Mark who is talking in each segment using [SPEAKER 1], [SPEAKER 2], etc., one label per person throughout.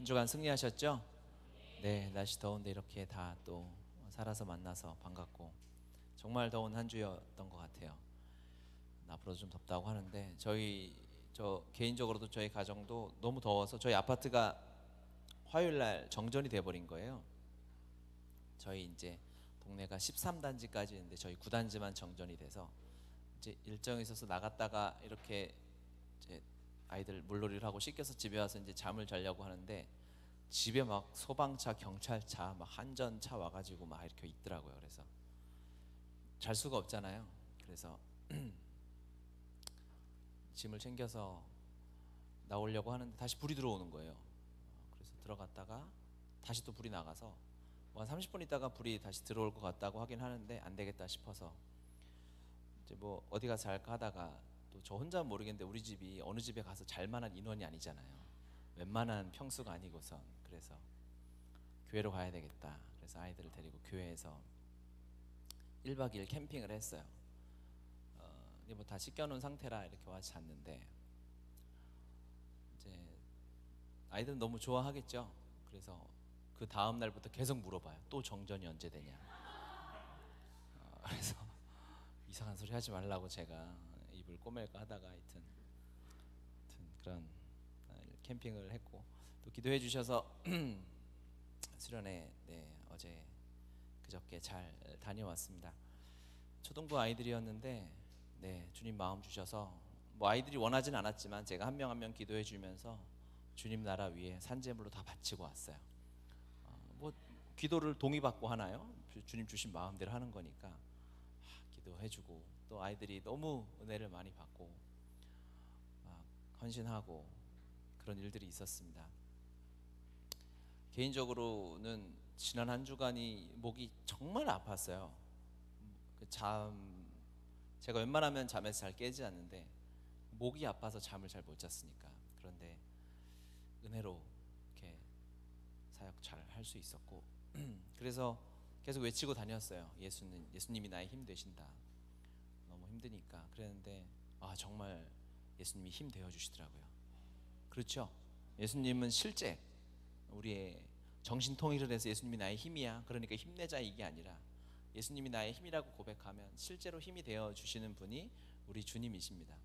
[SPEAKER 1] 한 주간 승리하셨죠? 네, 날씨 더운데 이렇게 다 또 살아서 만나서 반갑고 정말 더운 한 주였던 것 같아요. 앞으로도 좀 덥다고 하는데 저 개인적으로도 저희 가정도 너무 더워서 저희 아파트가 화요일 날 정전이 돼버린 거예요. 저희 이제 동네가 13단지까지 있는데 저희 9단지만 정전이 돼서 이제 일정이 있어서 나갔다가 이렇게 이제 아이들 물놀이를 하고 씻겨서 집에 와서 이제 잠을 자려고 하는데 집에 막 소방차, 경찰차, 막 한전차 와가지고 막 이렇게 있더라고요. 그래서 잘 수가 없잖아요. 그래서 짐을 챙겨서 나오려고 하는데 다시 불이 들어오는 거예요. 그래서 들어갔다가 다시 또 불이 나가서 한 30분 있다가 불이 다시 들어올 것 같다고 하긴 하는데 안 되겠다 싶어서 이제 뭐 어디 가서 잘까 하다가 또 저 혼자 모르겠는데 우리 집이 어느 집에 가서 잘 만한 인원이 아니잖아요. 웬만한 평수가 아니고선. 그래서 교회로 가야 되겠다. 그래서 아이들을 데리고 교회에서 1박 2일 캠핑을 했어요. 근데 뭐 다 씻겨놓은 상태라 이렇게 와서 잤는데 이제 아이들은 너무 좋아하겠죠. 그래서 그 다음 날부터 계속 물어봐요. 또 정전이 언제 되냐. 그래서 이상한 소리 하지 말라고 제가 입을 꼬맬까 하다가 하여튼 그런 캠핑을 했고 또 기도해 주셔서 수련회 어제 그저께 잘 다녀왔습니다. 초등부 아이들이었는데 주님 마음 주셔서 뭐 아이들이 원하진 않았지만 제가 한 명 한 명 기도해 주면서 주님 나라 위에 산재물로 다 바치고 왔어요. 뭐 기도를 동의받고 하나요? 주님 주신 마음대로 하는 거니까 기도해주고 또 아이들이 너무 은혜를 많이 받고 막 헌신하고 그런 일들이 있었습니다. 개인적으로는 지난 한 주간이 목이 정말 아팠어요. 제가 웬만하면 잠에서 잘 깨지 않는데 목이 아파서 잠을 잘 못 잤으니까. 그런데 은혜로 이렇게 사역 잘 할 수 있었고 그래서 계속 외치고 다녔어요. 예수님이 나의 힘 되신다. 너무 힘드니까. 그랬는데 정말 예수님이 힘 되어 주시더라고요. 그렇죠? 예수님은 실제 우리의 정신 통일을 해서 예수님이 나의 힘이야. 그러니까 힘내자 이게 아니라 예수님이 나의 힘이라고 고백하면 실제로 힘이 되어 주시는 분이 우리 주님이십니다.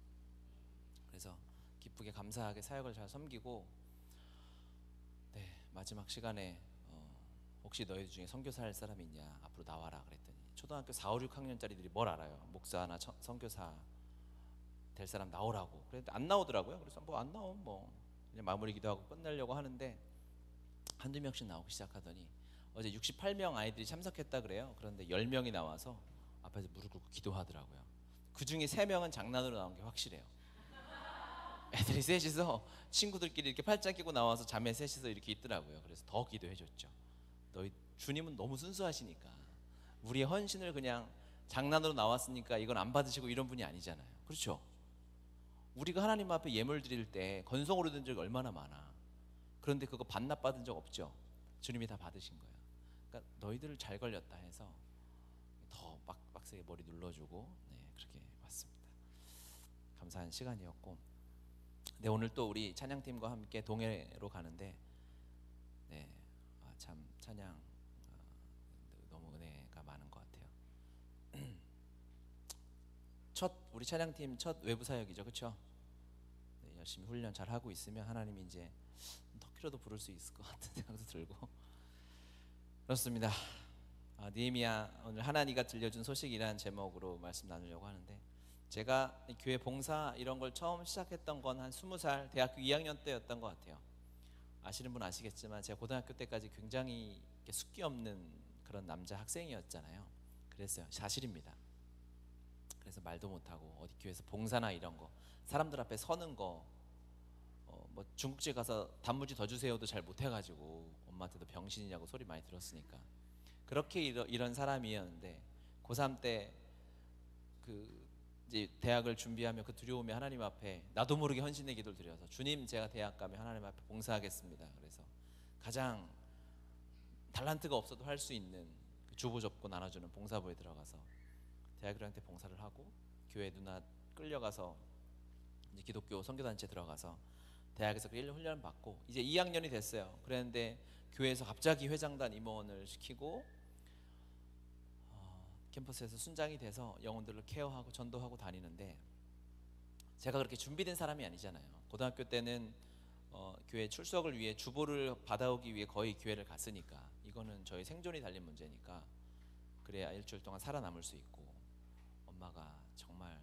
[SPEAKER 1] 그래서 기쁘게 감사하게 사역을 잘 섬기고 마지막 시간에 혹시 너희 중에 선교사 할 사람이 있냐 앞으로 나와라 그랬더니 초등학교 4, 5, 6학년짜리들이 뭘 알아요. 목사나 선교사 될 사람 나오라고. 그런데 안 나오더라고요. 그래서 뭐 안 나오면 뭐 그냥 마무리 기도하고 끝내려고 하는데 한두 명씩 나오기 시작하더니 어제 68명 아이들이 참석했다 그래요. 그런데 10명이 나와서 앞에서 무릎 꿇고 기도하더라고요. 그 중에 3명은 장난으로 나온 게 확실해요. 애들이 셋이서 친구들끼리 이렇게 팔짱 끼고 나와서 자매 셋이서 이렇게 있더라고요. 그래서 더 기도해줬죠. 너희 주님은 너무 순수하시니까 우리의 헌신을 그냥 장난으로 나왔으니까 이건 안 받으시고 이런 분이 아니잖아요. 그렇죠? 우리가 하나님 앞에 예물 드릴 때 건성으로 든 적이 얼마나 많아. 그런데 그거 반납 받은 적 없죠. 주님이 다 받으신 거야. 그러니까 너희들 잘 걸렸다 해서 더 빡세게 머리 눌러주고 그렇게 왔습니다. 감사한 시간이었고 오늘 또 우리 찬양팀과 함께 동해로 가는데 참 찬양 너무 은혜가 많은 것 같아요. 우리 찬양팀 첫 외부 사역이죠, 그렇죠? 열심히 훈련 잘 하고 있으면 하나님이 이제 터키로도 부를 수 있을 것 같은 생각도 들고 그렇습니다. 느헤미야 오늘 하나님가 들려준 소식이라는 제목으로 말씀 나누려고 하는데 제가 교회 봉사 이런 걸 처음 시작했던 건 한 20살 대학교 2학년 때였던 것 같아요. 아시는 분 아시겠지만 제가 고등학교 때까지 굉장히 숫기 없는 그런 남자 학생이었잖아요. 그랬어요. 사실입니다. 그래서 말도 못하고 어디 교회에서 봉사나 이런 거 사람들 앞에 서는 거 뭐 중국집 가서 단무지 더 주세요도 잘 못해가지고 엄마한테도 병신이냐고 소리 많이 들었으니까 그렇게 이런 사람이었는데 고3 때 이제 대학을 준비하며 그 두려움에 하나님 앞에 나도 모르게 헌신의 기도를 드려서 주님 제가 대학 가면 하나님 앞에 봉사하겠습니다. 그래서 가장 달란트가 없어도 할 수 있는 주보 접고 나눠주는 봉사부에 들어가서 대학 1학년 때 봉사를 하고 교회 누나 끌려가서 이제 기독교 선교단체 들어가서 대학에서 1년 훈련 받고 이제 2학년이 됐어요. 그랬는데 교회에서 갑자기 회장단 임원을 시키고 캠퍼스에서 순장이 돼서 영혼들을 케어하고 전도하고 다니는데, 제가 그렇게 준비된 사람이 아니잖아요. 고등학교 때는 교회 출석을 위해 주보를 받아오기 위해 거의 교회를 갔으니까 이거는 저희 생존이 달린 문제니까 그래야 일주일 동안 살아남을 수 있고, 엄마가 정말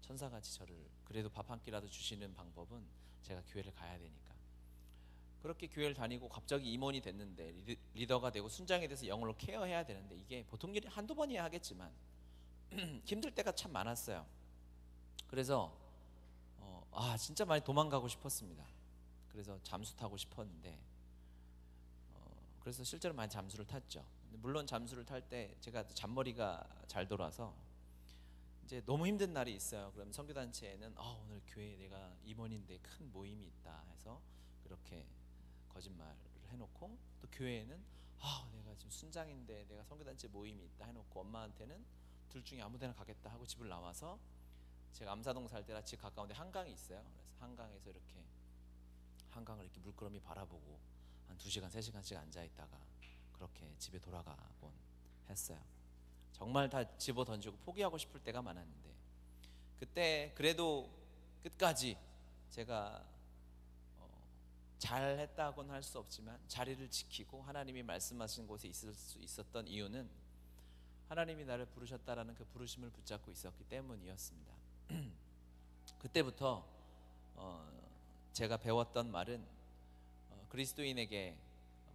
[SPEAKER 1] 천사같이 저를 그래도 밥 한 끼라도 주시는 방법은 제가 교회를 가야 되니까 그렇게 교회를 다니고, 갑자기 임원이 됐는데 리더가 되고 순장이 돼서 영혼을 케어해야 되는데 이게 보통 일이 한두 번이야 하겠지만 힘들 때가 참 많았어요. 그래서 진짜 많이 도망가고 싶었습니다. 그래서 잠수 타고 싶었는데 그래서 실제로 많이 잠수를 탔죠. 물론 잠수를 탈 때 제가 잔머리가 잘 돌아서 이제 너무 힘든 날이 있어요. 그럼 선교단체에는 오늘 교회에 내가 임원인데 큰 모임이 있다 해서 그렇게 거짓말을 해놓고, 또 교회에는 내가 지금 순장인데 내가 선교단체 모임이 있다 해놓고 엄마한테는 둘 중에 아무데나 가겠다 하고 집을 나와서, 제가 암사동 살 때라 집 가까운데 한강이 있어요. 그래서 한강에서 이렇게 한강을 이렇게 물끄러미 바라보고 한 2시간 3시간씩 앉아있다가 그렇게 집에 돌아가곤 했어요. 정말 다 집어 던지고 포기하고 싶을 때가 많았는데, 그때 그래도 끝까지 제가 잘했다고는 할 수 없지만 자리를 지키고 하나님이 말씀하신 곳에 있을 수 있었던 이유는 하나님이 나를 부르셨다라는 그 부르심을 붙잡고 있었기 때문이었습니다. 그때부터 제가 배웠던 말은 그리스도인에게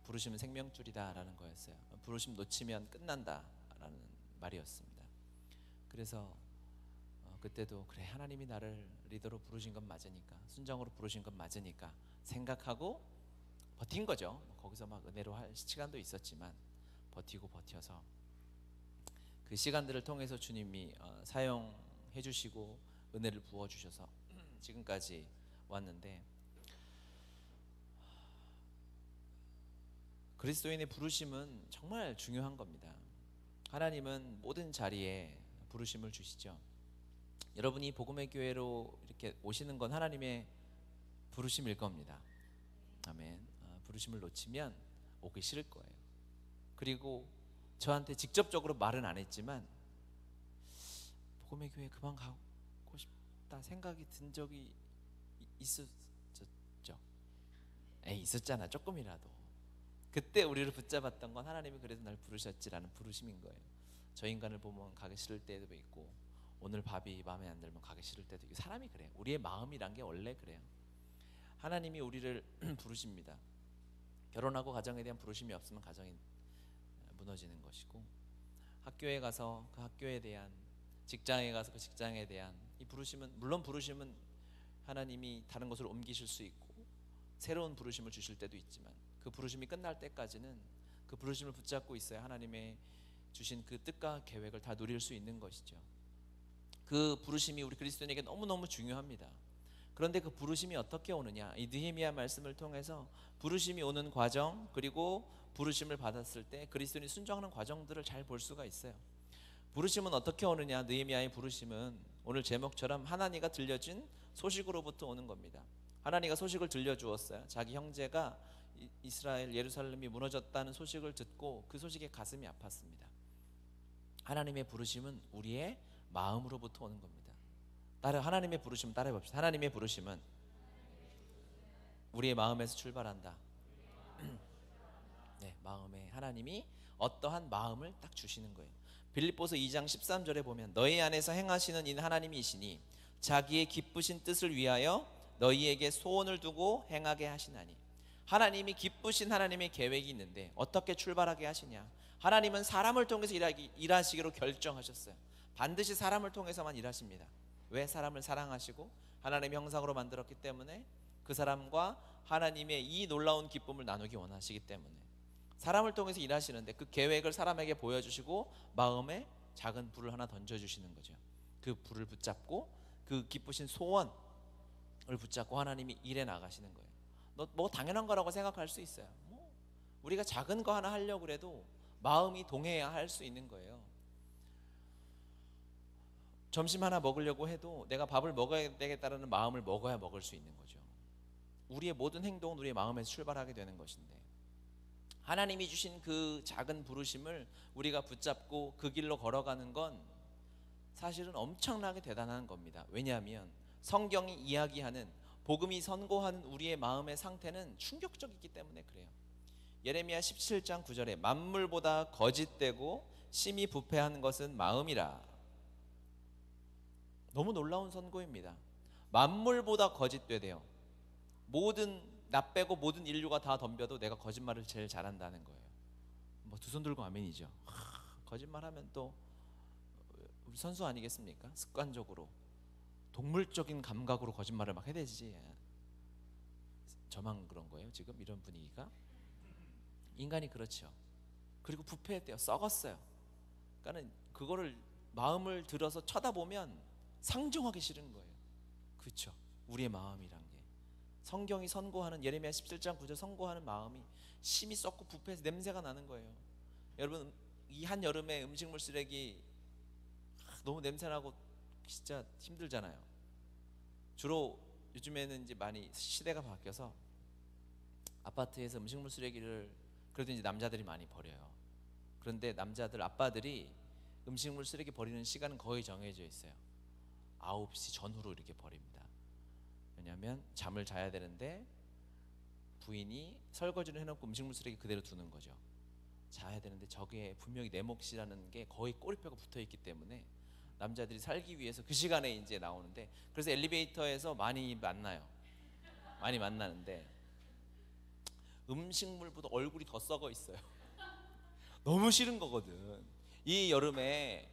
[SPEAKER 1] 부르심은 생명줄이다라는 거였어요. 부르심 놓치면 끝난다라는 말이었습니다. 그래서 그때도 그래, 하나님이 나를 리더로 부르신 건 맞으니까, 순정으로 부르신 건 맞으니까 생각하고 버틴 거죠. 거기서 막 은혜로 할 시간도 있었지만 버텨서 그 시간들을 통해서 주님이 사용해 주시고 은혜를 부어 주셔서 지금까지 왔는데, 그리스도인의 부르심은 정말 중요한 겁니다. 하나님은 모든 자리에 부르심을 주시죠. 여러분이 복음의 교회로 이렇게 오시는 건 하나님의 부르심일 겁니다. 아멘. 부르심을 놓치면 오기 싫을 거예요. 그리고 저한테 직접적으로 말은 안 했지만 복음의 교회 그만 가고 싶다 생각이 든 적이 있었죠. 있었잖아, 조금이라도. 그때 우리를 붙잡았던 건 하나님이 그래도 날 부르셨지라는 부르심인 거예요. 저 인간을 보면 가기 싫을 때도 있고, 오늘 밥이 마음에 안 들면 가기 싫을 때도 있고, 사람이 그래요. 우리의 마음이란 게 원래 그래요. 하나님이 우리를 부르십니다. 결혼하고 가정에 대한 부르심이 없으면 가정이 무너지는 것이고, 학교에 가서 그 학교에 대한, 직장에 가서 그 직장에 대한 이 부르심은, 물론 부르심은 하나님이 다른 곳으로 옮기실 수 있고 새로운 부르심을 주실 때도 있지만 그 부르심이 끝날 때까지는 그 부르심을 붙잡고 있어야 하나님의 주신 그 뜻과 계획을 다 누릴 수 있는 것이죠. 그 부르심이 우리 그리스도인에게 너무너무 중요합니다. 그런데 그 부르심이 어떻게 오느냐, 이 느헤미야 말씀을 통해서 부르심이 오는 과정, 그리고 부르심을 받았을 때 그리스도인이 순종하는 과정들을 잘 볼 수가 있어요. 부르심은 어떻게 오느냐, 느헤미야의 부르심은 오늘 제목처럼 하나니가 들려준 소식으로부터 오는 겁니다. 하나니가 소식을 들려주었어요. 자기 형제가 이스라엘 예루살렘이 무너졌다는 소식을 듣고 그 소식에 가슴이 아팠습니다. 하나님의 부르심은 우리의 마음으로부터 오는 겁니다. 하나님의 부르심 따라해 봅시다. 하나님의 부르심은 우리의 마음에서 출발한다. 네, 마음에 하나님이 어떠한 마음을 딱 주시는 거예요. 빌립보서 2장 13절에 보면 너희 안에서 행하시는 이는 하나님이시니 자기의 기쁘신 뜻을 위하여 너희에게 소원을 두고 행하게 하시나니. 하나님이 기쁘신 하나님의 계획이 있는데 어떻게 출발하게 하시냐, 하나님은 사람을 통해서 일하시기로 결정하셨어요. 반드시 사람을 통해서만 일하십니다. 왜? 사람을 사랑하시고 하나님의 형상으로 만들었기 때문에 그 사람과 하나님의 이 놀라운 기쁨을 나누기 원하시기 때문에 사람을 통해서 일하시는데, 그 계획을 사람에게 보여주시고 마음에 작은 불을 하나 던져주시는 거죠. 그 불을 붙잡고 그 기쁘신 소원을 붙잡고 하나님이 일해 나가시는 거예요. 뭐 당연한 거라고 생각할 수 있어요. 우리가 작은 거 하나 하려고 그래도 마음이 동해야 할 수 있는 거예요. 점심 하나 먹으려고 해도 내가 밥을 먹어야 되겠다라는 마음을 먹어야 먹을 수 있는 거죠. 우리의 모든 행동은 우리의 마음에서 출발하게 되는 것인데, 하나님이 주신 그 작은 부르심을 우리가 붙잡고 그 길로 걸어가는 건 사실은 엄청나게 대단한 겁니다. 왜냐하면 성경이 이야기하는, 복음이 선고하는 우리의 마음의 상태는 충격적이기 때문에 그래요. 예레미야 17장 9절에 만물보다 거짓되고 심히 부패한 것은 마음이라. 너무 놀라운 선고입니다. 만물보다 거짓되대요. 나 빼고 모든 인류가 다 덤벼도 내가 거짓말을 제일 잘한다는 거예요. 뭐 두 손 들고 아멘이죠. 거짓말하면 또 우리 선수 아니겠습니까? 습관적으로 동물적인 감각으로 거짓말을 막 해대지. 저만 그런 거예요 지금? 이런 분위기가? 인간이 그렇죠. 그리고 부패했대요. 썩었어요. 그러니까 그거를 마음을 들어서 쳐다보면 상종하기 싫은 거예요. 그렇죠? 우리의 마음이란 게 성경이 선고하는, 예레미야 17장 9절 선고하는 마음이 심히 썩고 부패해서 냄새가 나는 거예요. 여러분, 이 한여름에 음식물 쓰레기 너무 냄새나고 진짜 힘들잖아요. 주로 요즘에는 이제 많이 시대가 바뀌어서 아파트에서 음식물 쓰레기를 그래도 이제 남자들이 많이 버려요. 그런데 남자들, 아빠들이 음식물 쓰레기 버리는 시간은 거의 정해져 있어요. 9시 전후로 이렇게 버립니다. 왜냐하면 잠을 자야 되는데 부인이 설거지를 해놓고 음식물 쓰레기 그대로 두는 거죠. 자야 되는데 저게 분명히 내 몫이라는 게 거의 꼬리뼈가 붙어있기 때문에 남자들이 살기 위해서 그 시간에 이제 나오는데, 그래서 엘리베이터에서 많이 만나요. 많이 만나는데 음식물보다 얼굴이 더 썩어 있어요. 너무 싫은 거거든. 이 여름에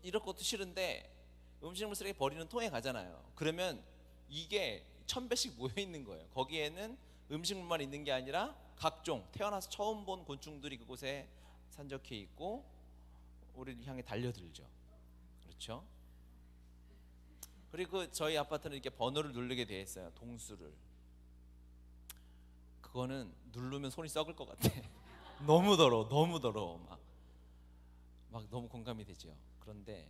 [SPEAKER 1] 이럴 것도 싫은데 음식물 쓰레기 버리는 통에 가잖아요. 그러면 이게 1000배씩 모여 있는 거예요. 거기에는 음식물만 있는 게 아니라 각종 태어나서 처음 본 곤충들이 그곳에 산적해 있고 우리를 향해 달려들죠. 그렇죠? 그리고 저희 아파트는 이렇게 번호를 누르게 돼 있어요. 동수를. 그거는 누르면 손이 썩을 것 같아. 너무 더러워. 막 너무 공감이 되죠. 그런데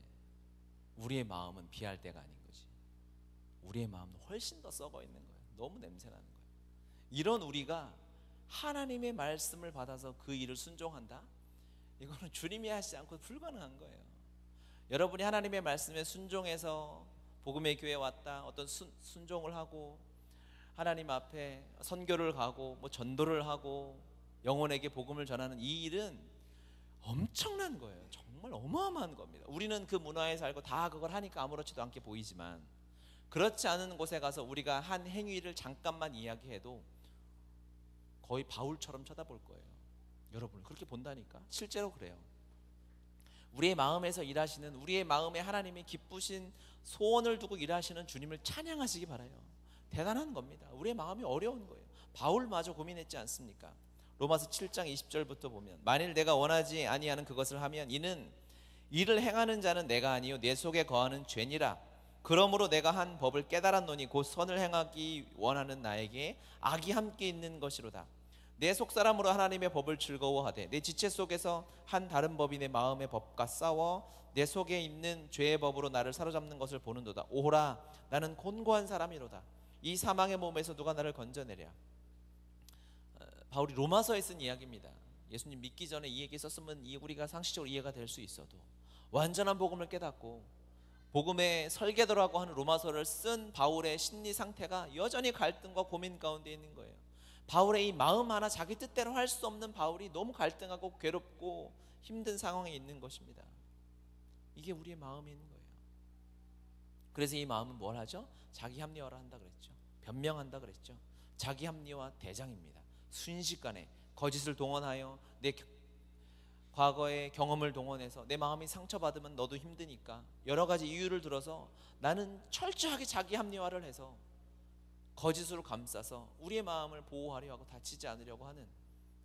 [SPEAKER 1] 우리의 마음은 비할 때가 아닌 거지. 우리의 마음은 훨씬 더 썩어 있는 거예요. 너무 냄새나는 거예요. 이런 우리가 하나님의 말씀을 받아서 그 일을 순종한다? 이거는 주님이 하시지 않고 불가능한 거예요. 여러분이 하나님의 말씀에 순종해서 복음의 교회에 왔다, 어떤 순종을 하고 하나님 앞에 선교를 가고 뭐 전도를 하고 영혼에게 복음을 전하는 이 일은 엄청난 거예요. 정말 어마어마한 겁니다. 우리는 그 문화에 살고 다 그걸 하니까 아무렇지도 않게 보이지만, 그렇지 않은 곳에 가서 우리가 한 행위를 잠깐만 이야기해도 거의 바울처럼 쳐다볼 거예요. 여러분 그렇게 본다니까. 실제로 그래요. 우리의 마음에서 일하시는, 우리의 마음에 하나님이 기쁘신 소원을 두고 일하시는 주님을 찬양하시기 바라요. 대단한 겁니다. 우리의 마음이 어려운 거예요. 바울마저 고민했지 않습니까? 로마서 7장 20절부터 보면, 만일 내가 원하지 아니하는 그것을 하면 이는 이를 행하는 자는 내가 아니요 내 속에 거하는 죄니라. 그러므로 내가 한 법을 깨달았노니 곧 선을 행하기 원하는 나에게 악이 함께 있는 것이로다. 내 속사람으로 하나님의 법을 즐거워하되 내 지체 속에서 한 다른 법이 내 마음의 법과 싸워 내 속에 있는 죄의 법으로 나를 사로잡는 것을 보는도다. 오호라, 나는 곤고한 사람이로다. 이 사망의 몸에서 누가 나를 건져내랴. 바울이 로마서에 쓴 이야기입니다. 예수님 믿기 전에 이 얘기 썼으면 우리가 상식적으로 이해가 될 수 있어도 완전한 복음을 깨닫고 복음의 설계도라고 하는 로마서를 쓴 바울의 심리 상태가 여전히 갈등과 고민 가운데 있는 거예요. 바울의 이 마음 하나 자기 뜻대로 할 수 없는 바울이 너무 갈등하고 괴롭고 힘든 상황에 있는 것입니다. 이게 우리의 마음인 거예요. 그래서 이 마음은 뭘 하죠? 자기 합리화를 한다 그랬죠. 변명한다 그랬죠. 자기 합리화 대장입니다. 순식간에 거짓을 동원하여 내 과거의 경험을 동원해서 내 마음이 상처받으면 너도 힘드니까 여러 가지 이유를 들어서 나는 철저하게 자기 합리화를 해서 거짓으로 감싸서 우리의 마음을 보호하려 하고 다치지 않으려고 하는,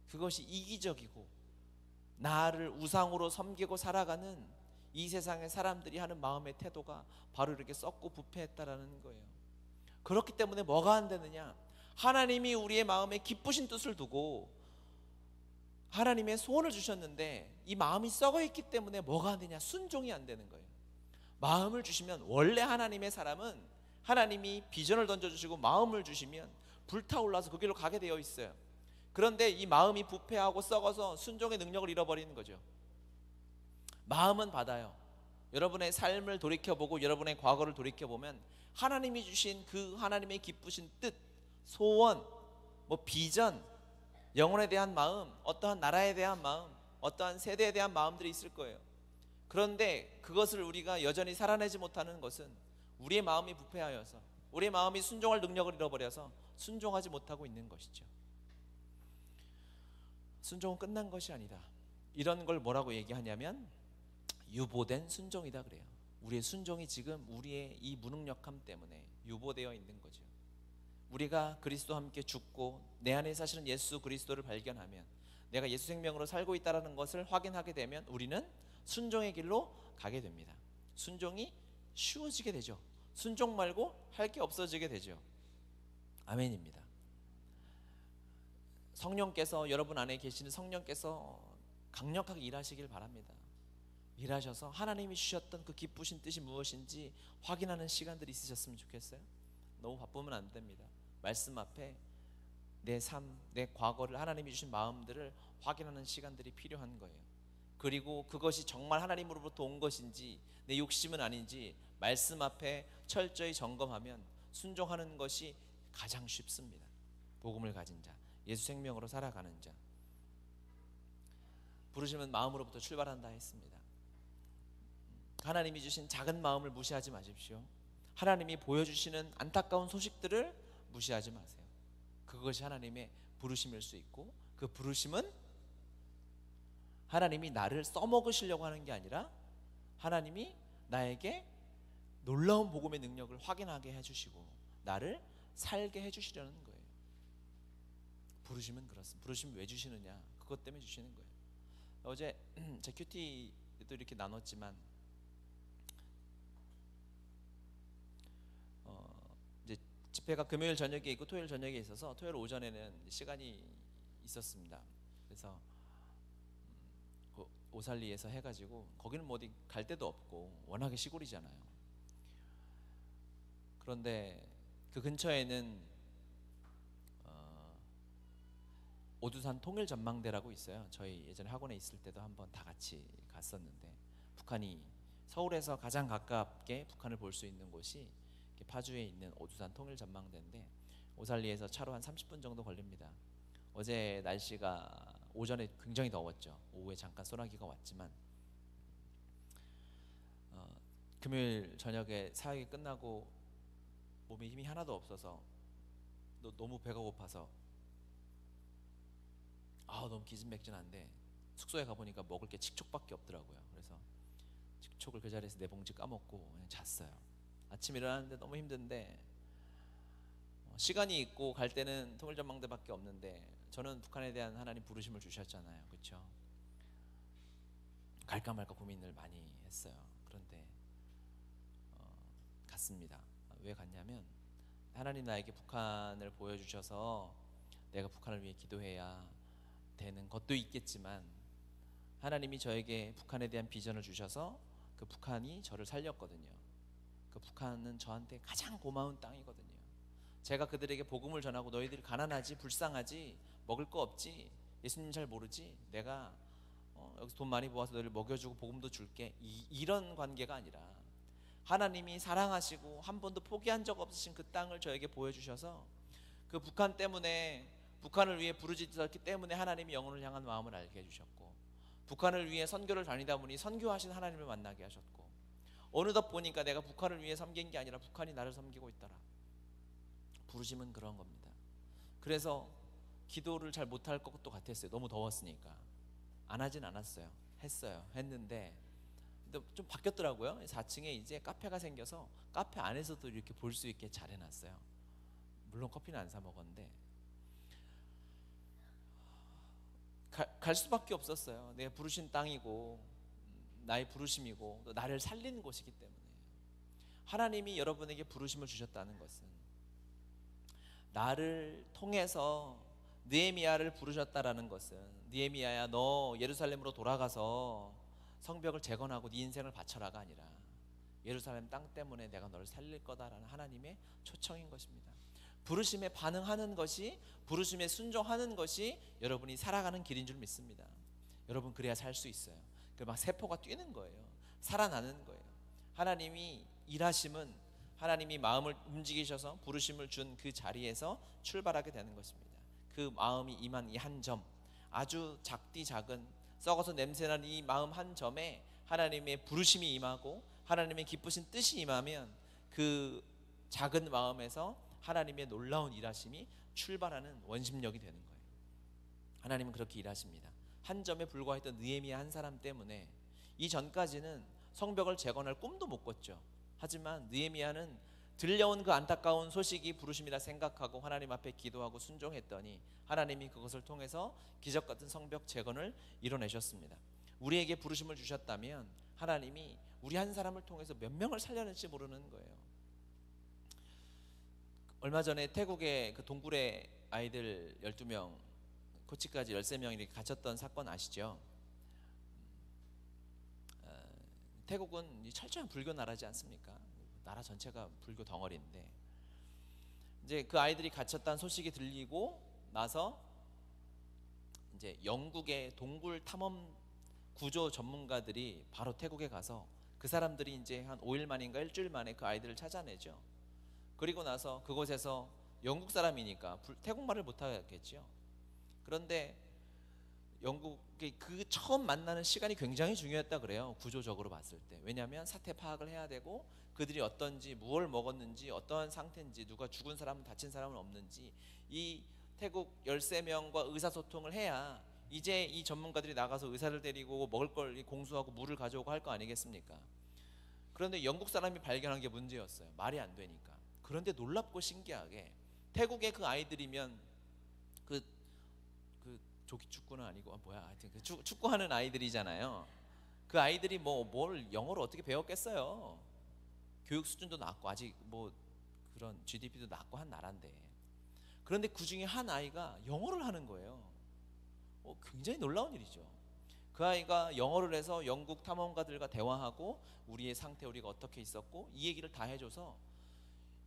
[SPEAKER 1] 그것이 이기적이고 나를 우상으로 섬기고 살아가는 이 세상의 사람들이 하는 마음의 태도가 바로 이렇게 썩고 부패했다라는 거예요. 그렇기 때문에 뭐가 안 되느냐? 하나님이 우리의 마음에 기쁘신 뜻을 두고 하나님의 소원을 주셨는데 이 마음이 썩어 있기 때문에 뭐가 안 되냐? 순종이 안 되는 거예요. 마음을 주시면 원래 하나님의 사람은 하나님이 비전을 던져주시고 마음을 주시면 불타올라서 그 길로 가게 되어 있어요. 그런데 이 마음이 부패하고 썩어서 순종의 능력을 잃어버리는 거죠. 마음은 받아요. 여러분의 삶을 돌이켜보고 여러분의 과거를 돌이켜보면 하나님이 주신 그 하나님의 기쁘신 뜻, 소원, 비전, 영혼에 대한 마음, 어떠한 나라에 대한 마음, 어떠한 세대에 대한 마음들이 있을 거예요. 그런데 그것을 우리가 여전히 살아내지 못하는 것은 우리의 마음이 부패하여서, 우리의 마음이 순종할 능력을 잃어버려서 순종하지 못하고 있는 것이죠. 순종은 끝난 것이 아니다. 이런 걸 뭐라고 얘기하냐면 유보된 순종이다 그래요. 우리의 순종이 지금 우리의 이 무능력함 때문에 유보되어 있는 거죠. 우리가 그리스도와 함께 죽고 내 안에 사실은 예수 그리스도를 발견하면, 내가 예수 생명으로 살고 있다는 것을 확인하게 되면 우리는 순종의 길로 가게 됩니다. 순종이 쉬워지게 되죠. 순종 말고 할 게 없어지게 되죠. 아멘입니다. 성령께서, 여러분 안에 계시는 성령께서 강력하게 일하시길 바랍니다. 일하셔서 하나님이 주셨던 그 기쁘신 뜻이 무엇인지 확인하는 시간들이 있으셨으면 좋겠어요. 너무 바쁘면 안 됩니다. 말씀 앞에 내 삶, 내 과거를, 하나님이 주신 마음들을 확인하는 시간들이 필요한 거예요. 그리고 그것이 정말 하나님으로부터 온 것인지 내 욕심은 아닌지 말씀 앞에 철저히 점검하면 순종하는 것이 가장 쉽습니다. 복음을 가진 자, 예수 생명으로 살아가는 자. 부르심은 마음으로부터 출발한다 했습니다. 하나님이 주신 작은 마음을 무시하지 마십시오. 하나님이 보여주시는 안타까운 소식들을 무시하지 마세요. 그것이 하나님의 부르심일 수 있고, 그 부르심은 하나님이 나를 써먹으시려고 하는 게 아니라 하나님이 나에게 놀라운 복음의 능력을 확인하게 해주시고 나를 살게 해주시려는 거예요. 부르심은 그렇습니다. 부르심 왜 주시느냐? 그것 때문에 주시는 거예요. 어제 제 큐티도 이렇게 나눴지만 이제 집회가 금요일 저녁에 있고 토요일 저녁에 있어서 토요일 오전에는 시간이 있었습니다. 그래서 그 오살리에서 해가지고, 거기는 뭐 어디 갈 데도 없고 워낙에 시골이잖아요. 그런데 그 근처에는 오두산 통일전망대라고 있어요. 저희 예전에 학원에 있을 때도 한번 다 같이 갔었는데, 북한이 서울에서 가장 가깝게 북한을 볼 수 있는 곳이 파주에 있는 오두산 통일전망대인데, 오살리에서 차로 한 30분 정도 걸립니다. 어제 날씨가 오전에 굉장히 더웠죠. 오후에 잠깐 소나기가 왔지만 금요일 저녁에 사역이 끝나고 몸에 힘이 하나도 없어서 너무 배가 고파서 너무 기진맥진한데 숙소에 가보니까 먹을 게 칙촉밖에 없더라고요. 그래서 칙촉을 그 자리에서 4봉지 까먹고 그냥 잤어요. 아침 일어나는데 너무 힘든데 시간이 있고 갈 때는 통일전망대밖에 없는데, 저는 북한에 대한 하나님 부르심을 주셨잖아요. 그렇죠? 갈까 말까 고민을 많이 했어요. 그런데 갔습니다. 왜 갔냐면 하나님 나에게 북한을 보여주셔서 내가 북한을 위해 기도해야 되는 것도 있겠지만, 하나님이 저에게 북한에 대한 비전을 주셔서 그 북한이 저를 살렸거든요. 그 북한은 저한테 가장 고마운 땅이거든요. 제가 그들에게 복음을 전하고 너희들이 가난하지, 불쌍하지, 먹을 거 없지, 예수님 잘 모르지, 내가 여기서 돈 많이 모아서 너희를 먹여주고 복음도 줄게, 이런 관계가 아니라 하나님이 사랑하시고 한 번도 포기한 적 없으신 그 땅을 저에게 보여주셔서, 그 북한 때문에, 북한을 위해 부르짖었기 때문에 하나님이 영혼을 향한 마음을 알게 해주셨고, 북한을 위해 선교를 다니다 보니 선교하신 하나님을 만나게 하셨고, 어느덧 보니까 내가 북한을 위해 섬긴 게 아니라 북한이 나를 섬기고 있더라. 부르심은 그런 겁니다. 그래서 기도를 잘 못할 것도 같았어요. 너무 더웠으니까. 안 하진 않았어요. 했는데 좀 바뀌었더라고요. 4층에 이제 카페가 생겨서 카페 안에서도 이렇게 볼 수 있게 잘 해놨어요. 물론 커피는 안 사 먹었는데 갈 수밖에 없었어요. 내가 부르신 땅이고 나의 부르심이고 또 나를 살리는 곳이기 때문에. 하나님이 여러분에게 부르심을 주셨다는 것은 나를 통해서 느헤미야를 부르셨다라는 것은, 느헤미야야 너 예루살렘으로 돌아가서 성벽을 재건하고 네 인생을 바쳐라가 아니라 예루살렘 땅 때문에 내가 너를 살릴 거다라는 하나님의 초청인 것입니다. 부르심에 반응하는 것이, 부르심에 순종하는 것이 여러분이 살아가는 길인 줄 믿습니다. 여러분 그래야 살 수 있어요. 막 세포가 뛰는 거예요. 살아나는 거예요. 하나님이 일하심은 하나님이 마음을 움직이셔서 부르심을 준 그 자리에서 출발하게 되는 것입니다. 그 마음이 임한 이 한 점, 아주 작디 작은 썩어서 냄새나는 이 마음 한 점에 하나님의 부르심이 임하고 하나님의 기쁘신 뜻이 임하면 그 작은 마음에서 하나님의 놀라운 일하심이 출발하는 원심력이 되는 거예요. 하나님은 그렇게 일하십니다. 한 점에 불과했던 느헤미야 한 사람 때문에 이전까지는 성벽을 재건할 꿈도 못 꿨죠. 하지만 느헤미야는 들려온 그 안타까운 소식이 부르심이라 생각하고 하나님 앞에 기도하고 순종했더니 하나님이 그것을 통해서 기적 같은 성벽 재건을 이뤄내셨습니다. 우리에게 부르심을 주셨다면 하나님이 우리 한 사람을 통해서 몇 명을 살려낼지 모르는 거예요. 얼마 전에 태국의 그 동굴에 아이들 12명, 코치까지 13명이 이렇게 갇혔던 사건 아시죠? 태국은 철저한 불교 나라지 않습니까? 나라 전체가 불교 덩어리인데 이제 그 아이들이 갇혔다는 소식이 들리고 나서 이제 영국의 동굴 탐험 구조 전문가들이 바로 태국에 가서 그 사람들이 이제 한 5일 만인가 일주일 만에 그 아이들을 찾아내죠. 그리고 나서 그곳에서 영국 사람이니까 태국말을 못하겠죠. 그런데 영국이 그 처음 만나는 시간이 굉장히 중요했다 그래요. 구조적으로 봤을 때. 왜냐하면 사태 파악을 해야 되고 그들이 어떤지, 무엇을 먹었는지, 어떠한 상태인지, 누가 죽은 사람은 다친 사람은 없는지, 이 태국 13명과 의사소통을 해야 이제 이 전문가들이 나가서 의사를 데리고 먹을 걸 공수하고 물을 가져오고 할 거 아니겠습니까? 그런데 영국 사람이 발견한 게 문제였어요. 말이 안 되니까. 그런데 놀랍고 신기하게 태국의 그 아이들이면 그 조기 축구는 아니고 하여튼 그 축구하는 아이들이잖아요. 그 아이들이 뭘 영어를 어떻게 배웠겠어요. 교육 수준도 낮고 아직 그런 GDP도 낮고 한 나라인데. 그런데 그 중에 한 아이가 영어를 하는 거예요. 굉장히 놀라운 일이죠. 그 아이가 영어를 해서 영국 탐험가들과 대화하고 우리의 상태, 우리가 어떻게 있었고 이 얘기를 다 해줘서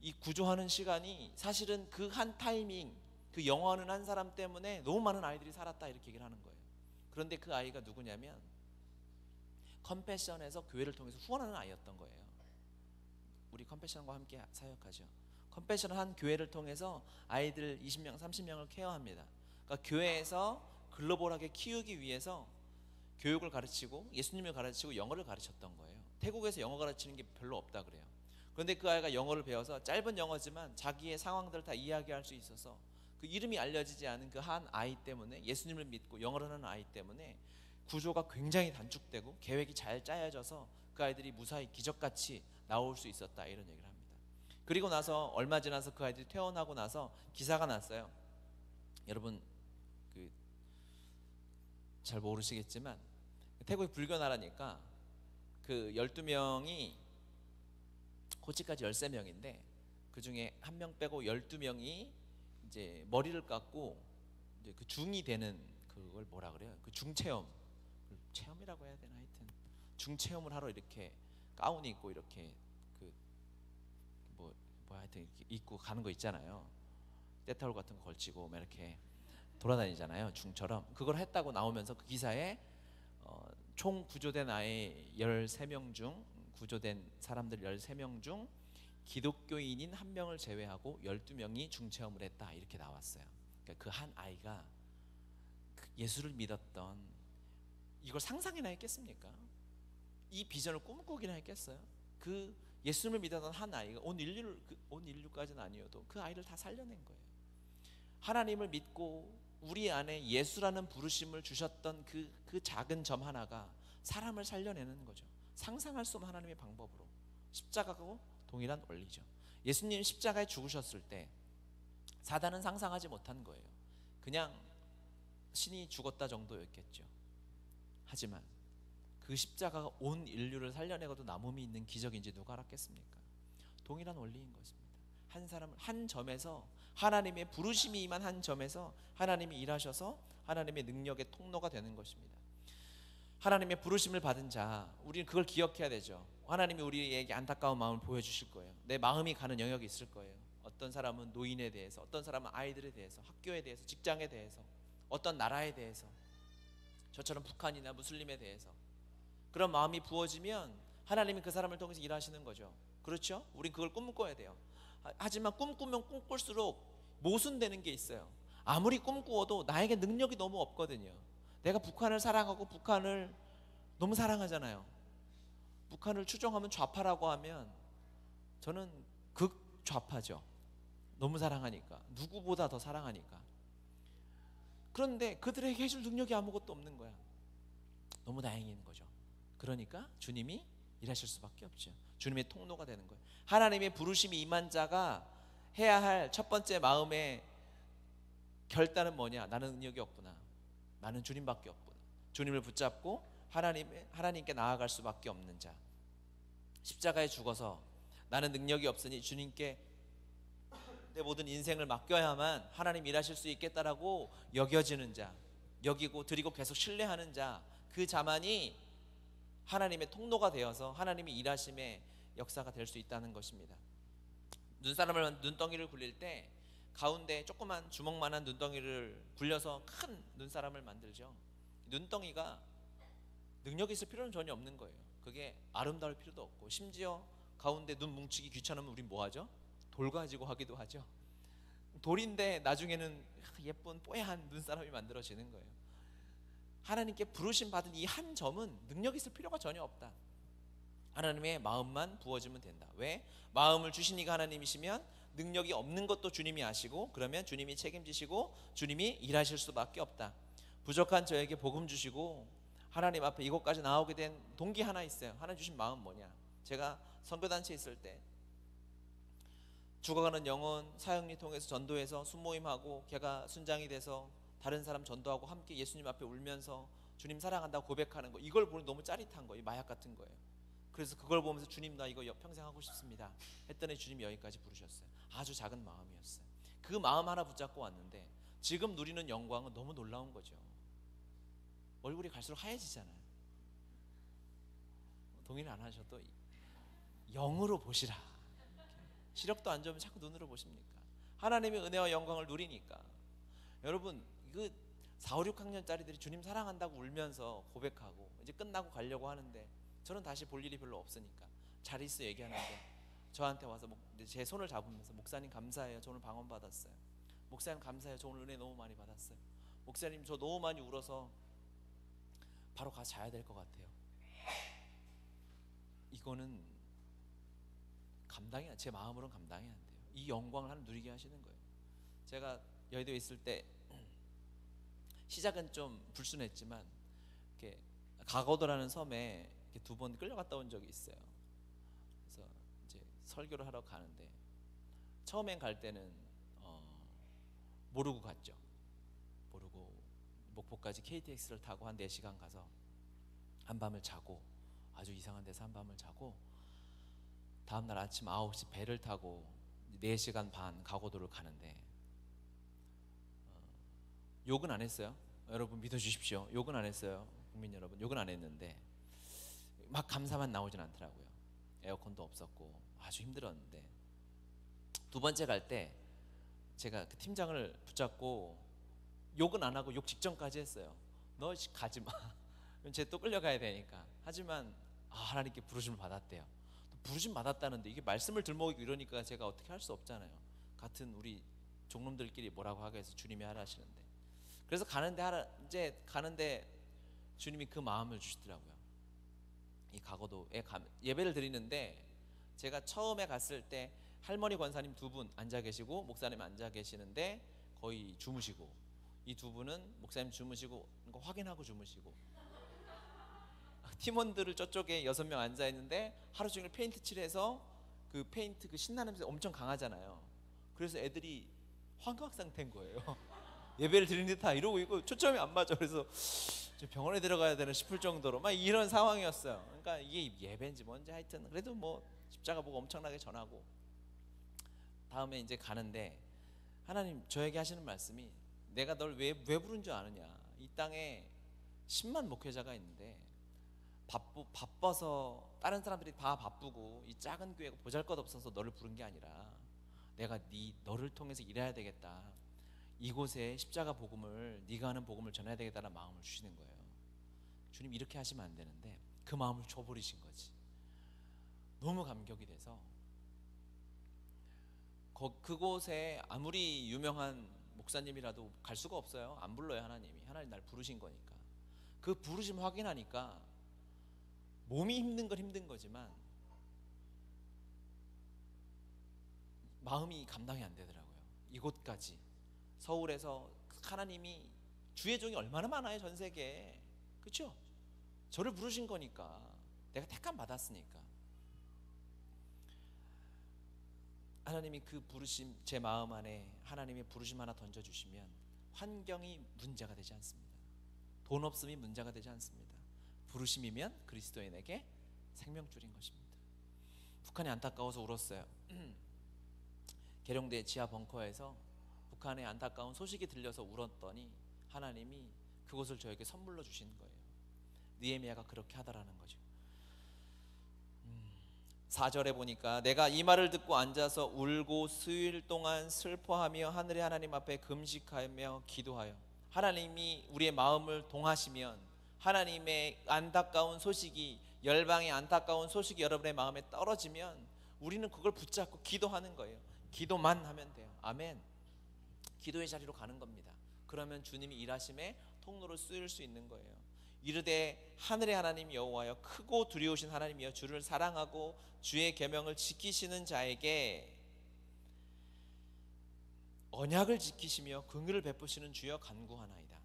[SPEAKER 1] 이 구조하는 시간이 사실은 그 한 타이밍, 그 영어하는 한 사람 때문에 너무 많은 아이들이 살았다 이렇게 얘기를 하는 거예요. 그런데 그 아이가 누구냐면 컴패션에서 교회를 통해서 후원하는 아이였던 거예요. 우리 컴패션과 함께 사역하죠. 컴패션을 한 교회를 통해서 아이들 20명, 30명을 케어합니다. 그러니까 교회에서 글로벌하게 키우기 위해서 교육을 가르치고 예수님을 가르치고 영어를 가르쳤던 거예요. 태국에서 영어 가르치는 게 별로 없다 그래요. 그런데 그 아이가 영어를 배워서 짧은 영어지만 자기의 상황들을 다 이야기할 수 있어서 그 이름이 알려지지 않은 그 한 아이 때문에, 예수님을 믿고 영어를 하는 아이 때문에 구조가 굉장히 단축되고 계획이 잘 짜여져서 그 아이들이 무사히 기적같이 나올 수 있었다 이런 얘기를 합니다. 그리고 나서 얼마 지나서 그 아이들이 퇴원하고 나서 기사가 났어요. 여러분 잘 모르시겠지만 태국이 불교 나라니까 그 12명이 코치까지 13명인데 그 중에 한 명 빼고 12명이 이제 머리를 깎고 이제 그 중이 되는 그걸 뭐라 그래요? 그 중체험이라고 해야 되나, 하여튼 중체험을 하러 이렇게 가운 입고 이렇게 하여튼 이렇게 입고 가는 거 있잖아요. 떼타올 같은 거 걸치고 막 이렇게 돌아다니잖아요. 중처럼. 그걸 했다고 나오면서 그 기사에 총 구조된 아이 13명 중, 구조된 사람들 13명 중 기독교인인 한 명을 제외하고 12명이 중체험을 했다 이렇게 나왔어요. 그러니까 그 한 아이가 예수를 믿었던, 이걸 상상이나 했겠습니까? 이 비전을 꿈꾸기나 했겠어요? 그 예수를 믿었던 한 아이가 온 인류까지는 아니어도 그 아이를 다 살려낸 거예요. 하나님을 믿고 우리 안에 예수라는 부르심을 주셨던 그 작은 점 하나가 사람을 살려내는 거죠. 상상할 수 없는 하나님의 방법으로. 십자가하고 동일한 원리죠. 예수님 십자가에 죽으셨을 때 사단은 상상하지 못한 거예요. 그냥 신이 죽었다 정도였겠죠. 하지만 그 십자가가 온 인류를 살려내고도 남음이 있는 기적인지 누가 알았겠습니까? 동일한 원리인 것입니다. 한 사람을 한 점에서, 하나님의 부르심이 임한 한 점에서 하나님이 일하셔서 하나님의 능력의 통로가 되는 것입니다. 하나님의 부르심을 받은 자, 우리는 그걸 기억해야 되죠. 하나님이 우리에게 안타까운 마음을 보여주실 거예요. 내 마음이 가는 영역이 있을 거예요. 어떤 사람은 노인에 대해서, 어떤 사람은 아이들에 대해서, 학교에 대해서, 직장에 대해서, 어떤 나라에 대해서, 저처럼 북한이나 무슬림에 대해서 그런 마음이 부어지면 하나님이 그 사람을 통해서 일하시는 거죠. 그렇죠? 우린 그걸 꿈꿔야 돼요. 하지만 꿈꾸면 꿈꿀수록 모순되는 게 있어요. 아무리 꿈꾸어도 나에게 능력이 너무 없거든요. 내가 북한을 사랑하고 북한을 너무 사랑하잖아요. 북한을 추종하면 좌파라고 하면 저는 극좌파죠. 너무 사랑하니까, 누구보다 더 사랑하니까. 그런데 그들에게 해줄 능력이 아무것도 없는 거야. 너무 다행인 거죠. 그러니까 주님이 일하실 수밖에 없죠. 주님의 통로가 되는 거예요. 하나님의 부르심이 임한 자가 해야 할 첫 번째 마음의 결단은 뭐냐? 나는 능력이 없구나. 나는 주님밖에 없구나. 주님을 붙잡고 하나님께 나아갈 수밖에 없는 자. 십자가에 죽어서 나는 능력이 없으니 주님께 내 모든 인생을 맡겨야만 하나님 일하실 수 있겠다라고 여겨지는 자, 여기고 드리고 계속 신뢰하는 자, 그 자만이 하나님의 통로가 되어서 하나님이 일하심의 역사가 될 수 있다는 것입니다. 눈덩이를 굴릴 때 가운데 조그만 주먹만한 눈덩이를 굴려서 큰 눈사람을 만들죠. 눈덩이가 능력이 있을 필요는 전혀 없는 거예요. 그게 아름다울 필요도 없고, 심지어 가운데 눈 뭉치기 귀찮으면 우린 뭐 하죠? 돌 가지고 하기도 하죠. 돌인데 나중에는 예쁜 뽀얀 눈사람이 만들어지는 거예요. 하나님께 부르심 받은 이 한 점은 능력이 있을 필요가 전혀 없다. 하나님의 마음만 부어지면 된다. 왜? 마음을 주신 이가 하나님이시면 능력이 없는 것도 주님이 아시고, 그러면 주님이 책임지시고 주님이 일하실 수밖에 없다. 부족한 저에게 복음 주시고 하나님 앞에 이곳까지 나오게 된 동기 하나 있어요. 하나님 주신 마음 뭐냐? 제가 선교단체에 있을 때 죽어가는 영혼 사역리 통해서 전도해서 순모임하고 걔가 순장이 돼서 다른 사람 전도하고 함께 예수님 앞에 울면서 주님 사랑한다고 고백하는 거, 이걸 보니 너무 짜릿한 거예요. 마약 같은 거예요. 그래서 그걸 보면서 주님 나 이거 평생 하고 싶습니다 했더니 주님이 여기까지 부르셨어요. 아주 작은 마음이었어요. 그 마음 하나 붙잡고 왔는데 지금 누리는 영광은 너무 놀라운 거죠. 얼굴이 갈수록 하얘지잖아요. 동의를 안 하셔도 영으로 보시라. 시력도 안 좋으면 자꾸 눈으로 보십니까? 하나님의 은혜와 영광을 누리니까. 여러분, 그 4, 5, 6학년짜리들이 주님 사랑한다고 울면서 고백하고 이제 끝나고 가려고 하는데 저는 다시 볼 일이 별로 없으니까 잘 있어 얘기하는데 저한테 와서 제 손을 잡으면서 목사님 감사해요. 저 오늘 방언 받았어요. 목사님 감사해요. 저 오늘 은혜 너무 많이 받았어요. 목사님 저 너무 많이 울어서 바로 가서 자야 될 것 같아요. 이거는 제 마음으로는 감당이 안 돼요. 이 영광을 하나님 누리게 하시는 거예요. 제가 여의도에 있을 때 시작은 좀 불순했지만 이렇게 가거도라는 섬에 두 번 끌려갔다 온 적이 있어요. 그래서 이제 설교를 하러 가는데 처음엔 갈 때는 모르고 갔죠. 모르고 목포까지 KTX를 타고 한 4시간 가서 한밤을 자고, 아주 이상한 데서 한밤을 자고, 다음날 아침 9시 배를 타고 4시간 반 가고도를 가는데 욕은 안 했어요. 여러분 믿어주십시오. 욕은 안 했어요. 국민 여러분, 욕은 안 했는데 막 감사만 나오진 않더라고요. 에어컨도 없었고 아주 힘들었는데, 두 번째 갈 때 제가 그 팀장을 붙잡고 욕은 안 하고 욕 직전까지 했어요. 너 가지 마. 쟤 또 끌려가야 되니까. 하지만 하나님께 부르심을 받았대요. 부르심 받았다는데 이게 말씀을 들먹이고 이러니까 제가 어떻게 할 수 없잖아요. 같은 우리 종놈들끼리 뭐라고 하게 해서 주님이 하라 하시는데, 그래서 이제 가는데 주님이 그 마음을 주시더라고요. 이 가거도에 예배를 드리는데 제가 처음에 갔을 때 할머니 권사님 2분 앉아 계시고 목사님 앉아 계시는데 거의 주무시고, 이 2분은 목사님 주무시고 확인하고 주무시고, 팀원들을 저쪽에 6명 앉아 있는데 하루 종일 페인트 칠해서 그 페인트 그 신나는 냄새 엄청 강하잖아요. 그래서 애들이 환각 상태인 거예요. 예배를 드리는 듯 다 이러고 있고 초점이 안 맞아. 그래서 병원에 들어가야 되나 싶을 정도로 막 이런 상황이었어요. 그러니까 이게 예배인지 뭔지 하여튼 그래도 뭐 십자가 보고 엄청나게 전하고, 다음에 이제 가는데 하나님 저에게 하시는 말씀이 내가 널 왜 부른 줄 아느냐. 이 땅에 10만 목회자가 있는데 바빠서 다른 사람들이 다 바쁘고 이 작은 교회가 보잘것없어서 너를 부른 게 아니라 내가 너를 통해서 일해야 되겠다. 이곳에 십자가 복음을, 네가 하는 복음을 전해야 되겠다는 마음을 주시는 거예요. 주님 이렇게 하시면 안 되는데 그 마음을 줘버리신 거지. 너무 감격이 돼서 그곳에 아무리 유명한 목사님이라도 갈 수가 없어요. 안 불러요. 하나님 날 부르신 거니까. 그 부르심 확인하니까 몸이 힘든 건 힘든 거지만 마음이 감당이 안 되더라고요. 이곳까지 서울에서 하나님이, 주의 종이 얼마나 많아요 전 세계에. 그렇죠? 저를 부르신 거니까, 내가 택함 받았으니까. 하나님이 그 부르심, 제 마음 안에 하나님의 부르심 하나 던져주시면 환경이 문제가 되지 않습니다. 돈 없음이 문제가 되지 않습니다. 부르심이면 그리스도인에게 생명줄인 것입니다. 북한이 안타까워서 울었어요. 계룡대 지하 벙커에서 북한의 안타까운 소식이 들려서 울었더니 하나님이 그곳을 저에게 선물로 주신 거예요. 느헤미야가 그렇게 하더라는 거죠. 4절에 보니까 내가 이 말을 듣고 앉아서 울고 수일 동안 슬퍼하며 하늘의 하나님 앞에 금식하며 기도하여, 하나님이 우리의 마음을 동하시면 하나님의 안타까운 소식이, 열방의 안타까운 소식이 여러분의 마음에 떨어지면 우리는 그걸 붙잡고 기도하는 거예요. 기도만 하면 돼요. 아멘. 기도의 자리로 가는 겁니다. 그러면 주님이 일하심에 통로를 쓰일 수 있는 거예요. 이르되 하늘의 하나님 여호와여, 크고 두려우신 하나님이여, 주를 사랑하고 주의 계명을 지키시는 자에게 언약을 지키시며 긍휼을 베푸시는 주여 간구하나이다.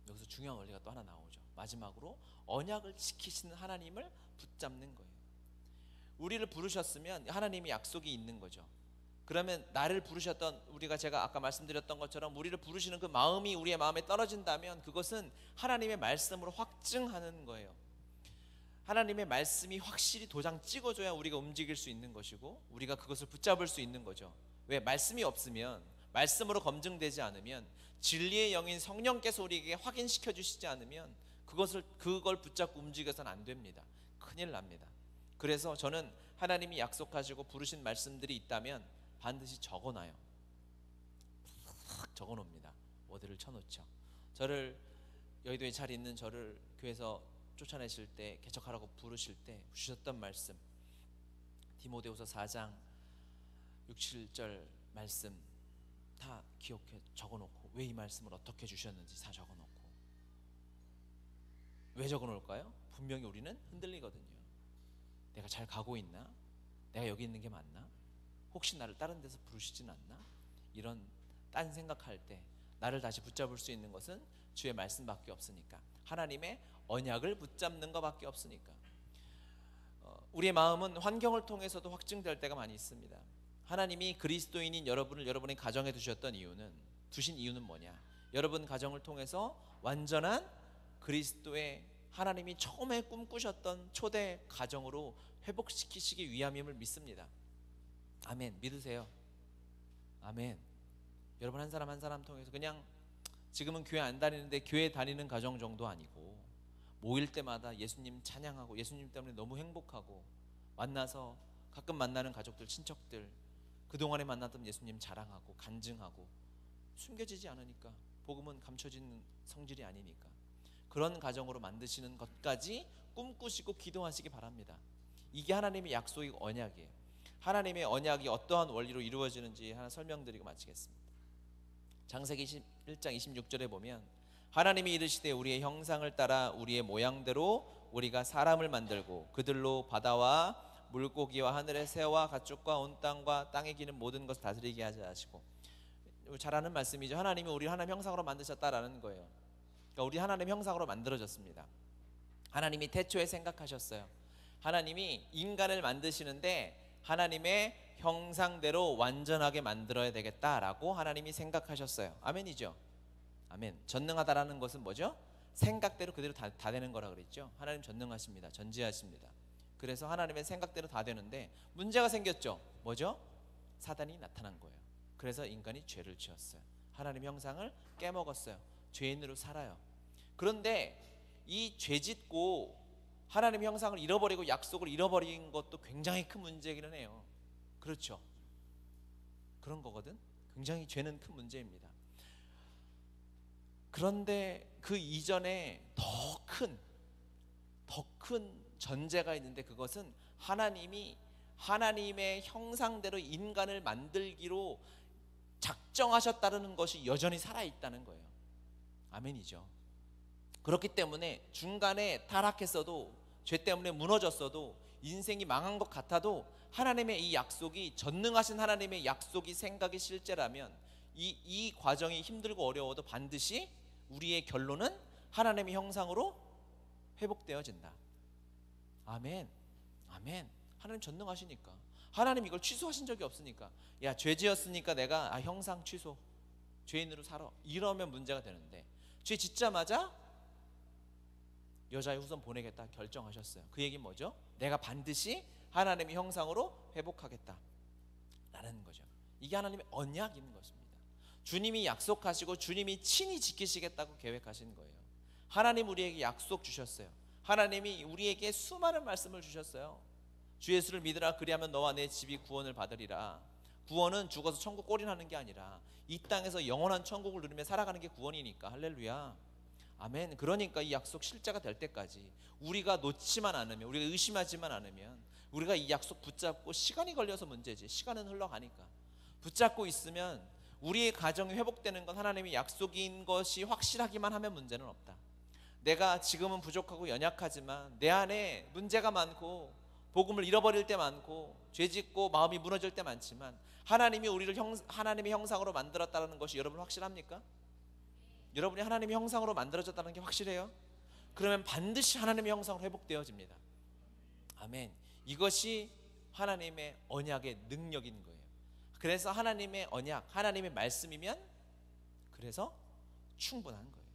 [SPEAKER 1] 여기서 중요한 원리가 또 하나 나오죠. 마지막으로 언약을 지키시는 하나님을 붙잡는 거예요. 우리를 부르셨으면 하나님이 약속이 있는 거죠. 그러면 나를 부르셨던, 제가 아까 말씀드렸던 것처럼 우리를 부르시는 그 마음이 우리의 마음에 떨어진다면 그것은 하나님의 말씀으로 확증하는 거예요. 하나님의 말씀이 확실히 도장 찍어줘야 우리가 움직일 수 있는 것이고 우리가 그것을 붙잡을 수 있는 거죠. 왜? 말씀이 없으면, 말씀으로 검증되지 않으면, 진리의 영인 성령께서 우리에게 확인시켜 주시지 않으면 그걸 붙잡고 움직여서는 안 됩니다. 큰일 납니다. 그래서 저는 하나님이 약속하시고 부르신 말씀들이 있다면 반드시 적어놔요. 적어놓습니다. 워드를 쳐놓죠. 저를, 여의도에 잘 있는 저를 교회에서 쫓아내실 때, 개척하라고 부르실 때 주셨던 말씀, 디모데후서 4장 6, 7절 말씀 다 기억해 적어놓고, 왜 이 말씀을 어떻게 주셨는지 다 적어놓고. 왜 적어놓을까요? 분명히 우리는 흔들리거든요. 내가 잘 가고 있나? 내가 여기 있는 게 맞나? 혹시 나를 다른 데서 부르시진 않나? 이런 딴 생각할 때 나를 다시 붙잡을 수 있는 것은 주의 말씀밖에 없으니까, 하나님의 언약을 붙잡는 것밖에 없으니까. 우리의 마음은 환경을 통해서도 확증될 때가 많이 있습니다. 하나님이 그리스도인인 여러분을 여러분의 가정에 두신 이유는 뭐냐? 여러분 가정을 통해서 완전한 그리스도의, 하나님이 처음에 꿈꾸셨던 초대 가정으로 회복시키시기 위함임을 믿습니다. 아멘. 믿으세요. 아멘. 여러분 한 사람 한 사람 통해서, 그냥 지금은 교회 안 다니는데 교회 다니는 가정 정도 아니고, 모일 때마다 예수님 찬양하고 예수님 때문에 너무 행복하고, 만나서 가끔 만나는 가족들, 친척들, 그동안에 만났던 예수님 자랑하고 간증하고, 숨겨지지 않으니까, 복음은 감춰진 성질이 아니니까 그런 가정으로 만드시는 것까지 꿈꾸시고 기도하시기 바랍니다. 이게 하나님의 약속이고 언약이에요. 하나님의 언약이 어떠한 원리로 이루어지는지 하나 설명드리고 마치겠습니다. 창세기 1장 26절에 보면 하나님이 이르시되 우리의 형상을 따라 우리의 모양대로 우리가 사람을 만들고 그들로 바다와 물고기와 하늘의 새와 가축과 온 땅과 땅에 기는 모든 것을 다스리게 하자 하시고. 잘 아는 말씀이죠. 하나님이 우리 하나님 형상으로 만드셨다라는 거예요. 그러니까 우리 하나님 형상으로 만들어졌습니다. 하나님이 태초에 생각하셨어요. 하나님이 인간을 만드시는데 하나님의 형상대로 완전하게 만들어야 되겠다라고 하나님이 생각하셨어요. 아멘이죠. 아멘. 전능하다라는 것은 뭐죠? 생각대로 그대로 다 되는 거라 그랬죠. 하나님 전능하십니다. 전지하십니다. 그래서 하나님의 생각대로 다 되는데 문제가 생겼죠. 뭐죠? 사단이 나타난 거예요. 그래서 인간이 죄를 지었어요. 하나님 형상을 깨먹었어요. 죄인으로 살아요. 그런데 이 죄짓고 하나님의 형상을 잃어버리고 약속을 잃어버린 것도 굉장히 큰 문제이기는 해요. 그렇죠? 그런 거거든. 굉장히 죄는 큰 문제입니다. 그런데 그 이전에 더 큰 전제가 있는데, 그것은 하나님이 하나님의 형상대로 인간을 만들기로 작정하셨다는 것이 여전히 살아있다는 거예요. 아멘이죠. 그렇기 때문에 중간에 타락했어도, 죄 때문에 무너졌어도, 인생이 망한 것 같아도 하나님의 이 약속이, 전능하신 하나님의 약속이 생각이 실제라면 이 과정이 힘들고 어려워도 반드시 우리의 결론은 하나님의 형상으로 회복되어진다. 아멘. 아멘. 하나님 전능하시니까, 하나님 이걸 취소하신 적이 없으니까, 야, 죄 지었으니까 내가 형상 취소, 죄인으로 살아, 이러면 문제가 되는데, 죄 짓자마자 여자의 후손 보내겠다 결정하셨어요. 그 얘기는 뭐죠? 내가 반드시 하나님의 형상으로 회복하겠다 라는 거죠. 이게 하나님의 언약인 것입니다. 주님이 약속하시고 주님이 친히 지키시겠다고 계획하신 거예요. 하나님 우리에게 약속 주셨어요. 하나님이 우리에게 수많은 말씀을 주셨어요. 주 예수를 믿으라, 그리하면 너와 내 집이 구원을 받으리라. 구원은 죽어서 천국 꼴인하는 게 아니라 이 땅에서 영원한 천국을 누리며 살아가는 게 구원이니까. 할렐루야. 아멘. 그러니까 이 약속 실제가 될 때까지 우리가 놓지만 않으면, 우리가 의심하지만 않으면, 우리가 이 약속 붙잡고, 시간이 걸려서 문제지, 시간은 흘러가니까 붙잡고 있으면 우리의 가정이 회복되는 건 하나님의 약속인 것이 확실하기만 하면 문제는 없다. 내가 지금은 부족하고 연약하지만 내 안에 문제가 많고 복음을 잃어버릴 때 많고 죄짓고 마음이 무너질 때 많지만 하나님이 우리를 하나님의 형상으로 만들었다는 것이 여러분 확실합니까? 여러분이 하나님의 형상으로 만들어졌다는 게 확실해요? 그러면 반드시 하나님의 형상으로 회복되어집니다. 아멘. 이것이 하나님의 언약의 능력인 거예요. 그래서 하나님의 언약, 하나님의 말씀이면 그래서 충분한 거예요.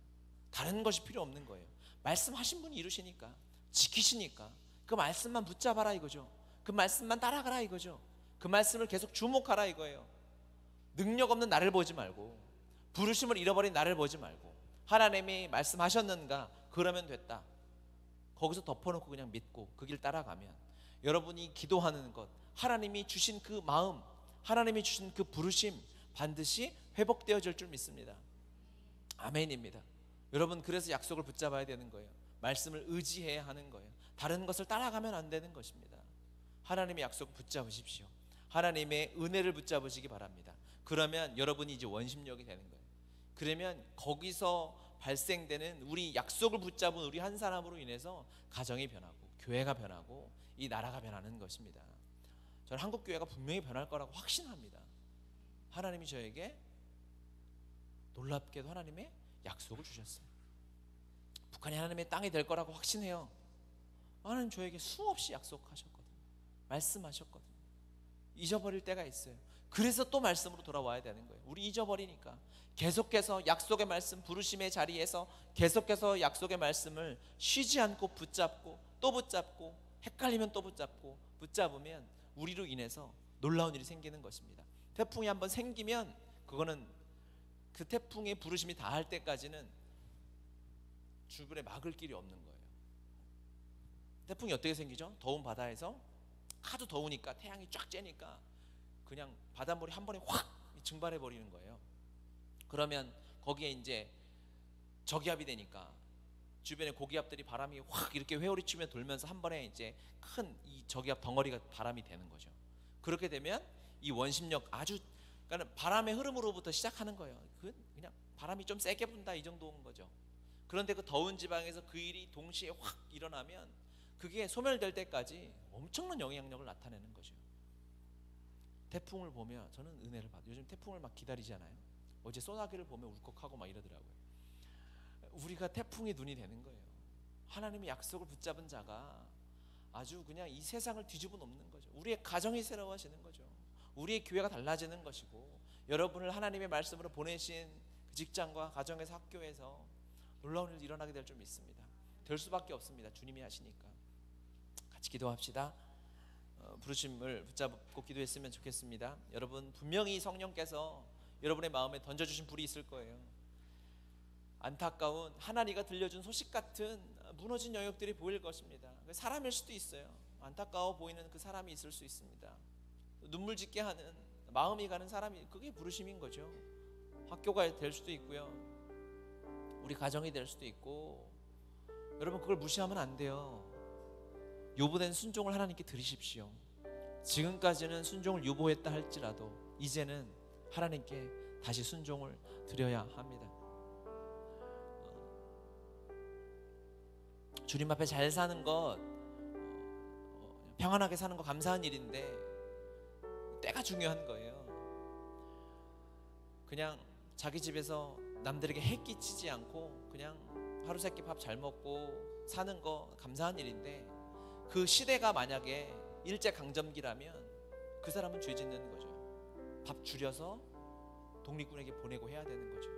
[SPEAKER 1] 다른 것이 필요 없는 거예요. 말씀하신 분이 이루시니까, 지키시니까 그 말씀만 붙잡아라 이거죠. 그 말씀만 따라가라 이거죠. 그 말씀을 계속 주목하라 이거예요. 능력 없는 나를 보지 말고, 부르심을 잃어버린 나를 보지 말고, 하나님이 말씀하셨는가, 그러면 됐다. 거기서 덮어놓고 그냥 믿고 그 길 따라가면 여러분이 기도하는 것, 하나님이 주신 그 마음, 하나님이 주신 그 부르심 반드시 회복되어질 줄 믿습니다. 아멘입니다. 여러분, 그래서 약속을 붙잡아야 되는 거예요. 말씀을 의지해야 하는 거예요. 다른 것을 따라가면 안 되는 것입니다. 하나님의 약속 붙잡으십시오. 하나님의 은혜를 붙잡으시기 바랍니다. 그러면 여러분이 이제 원심력이 되는 거예요. 그러면 거기서 발생되는, 우리 약속을 붙잡은 우리 한 사람으로 인해서 가정이 변하고 교회가 변하고 이 나라가 변하는 것입니다. 저는 한국 교회가 분명히 변할 거라고 확신합니다. 하나님이 저에게 놀랍게도 하나님의 약속을 주셨어요. 북한이 하나님의 땅이 될 거라고 확신해요. 하나님 저에게 수없이 약속하셨거든요. 말씀하셨거든요. 잊어버릴 때가 있어요. 그래서 또 말씀으로 돌아와야 되는 거예요. 우리 잊어버리니까 계속해서 약속의 말씀, 부르심의 자리에서 계속해서 약속의 말씀을 쉬지 않고 붙잡고 또 붙잡고, 헷갈리면 또 붙잡고, 붙잡으면 우리로 인해서 놀라운 일이 생기는 것입니다. 태풍이 한번 생기면 그거는 그 태풍의 부르심이 닿을 때까지는 주변에 막을 길이 없는 거예요. 태풍이 어떻게 생기죠? 더운 바다에서 하도 더우니까 태양이 쫙 쬐니까 그냥 바닷물이 한 번에 확 증발해 버리는 거예요. 그러면 거기에 이제 저기압이 되니까 주변에 고기압들이 바람이 확 이렇게 회오리치며 돌면서 한 번에 이제 큰 이 저기압 덩어리가 바람이 되는 거죠. 그렇게 되면 이 원심력, 아주, 그러니까 바람의 흐름으로부터 시작하는 거예요. 그냥 바람이 좀 세게 분다 이 정도인 거죠. 그런데 그 더운 지방에서 그 일이 동시에 확 일어나면 그게 소멸될 때까지 엄청난 영향력을 나타내는 거죠. 태풍을 보면 저는 은혜를 받아요. 요즘 태풍을 막 기다리잖아요. 어제 소나기를 보면 울컥하고 막 이러더라고요. 우리가 태풍의 눈이 되는 거예요. 하나님의 약속을 붙잡은 자가 아주 그냥 이 세상을 뒤집어 놓는 거죠. 우리의 가정이 새로워지는 거죠. 우리의 교회가 달라지는 것이고, 여러분을 하나님의 말씀으로 보내신 그 직장과 가정에서, 학교에서 놀라운 일이 일어나게 될 줄 믿습니다. 될 수밖에 없습니다. 주님이 하시니까. 같이 기도합시다. 부르심을 붙잡고 기도했으면 좋겠습니다. 여러분, 분명히 성령께서 여러분의 마음에 던져주신 불이 있을 거예요. 안타까운 하나님가 들려준 소식 같은 무너진 영역들이 보일 것입니다. 사람일 수도 있어요. 안타까워 보이는 그 사람이 있을 수 있습니다. 눈물 짓게 하는 마음이 가는 사람이, 그게 부르심인 거죠. 학교가 될 수도 있고요, 우리 가정이 될 수도 있고. 여러분, 그걸 무시하면 안 돼요. 요보된 순종을 하나님께 드리십시오. 지금까지는 순종을 유보했다 할지라도 이제는 하나님께 다시 순종을 드려야 합니다. 주님 앞에 잘 사는 것, 평안하게 사는 것 감사한 일인데 때가 중요한 거예요. 그냥 자기 집에서 남들에게 해 끼치지 않고 그냥 하루 세끼 밥 잘 먹고 사는 거 감사한 일인데, 그 시대가 만약에 일제강점기라면 그 사람은 죄 짓는 거죠. 밥 줄여서 독립군에게 보내고 해야 되는 거죠.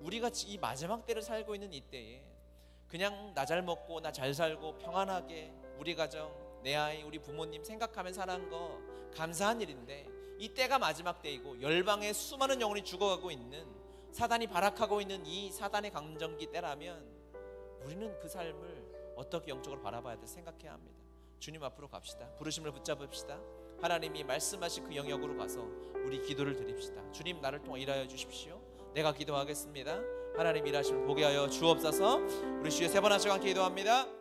[SPEAKER 1] 우리가 이 마지막 때를 살고 있는 이때에 그냥 나 잘 먹고 나 잘 살고 평안하게 우리 가정, 내 아이, 우리 부모님 생각하며 사는 거 감사한 일인데, 이 때가 마지막 때이고 열방의 수많은 영혼이 죽어가고 있는, 사단이 발악하고 있는 이 사단의 강점기 때라면 우리는 그 삶을 어떻게 영적으로 바라봐야 돼 생각해야 합니다. 주님 앞으로 갑시다. 부르심을 붙잡읍시다. 하나님이 말씀하신 그 영역으로 가서 우리 기도를 드립시다. 주님, 나를 통해 일하여 주십시오. 내가 기도하겠습니다. 하나님 일하심을 보게 하여 주옵소서. 우리 주여 세 번 하시고 함께 기도합니다.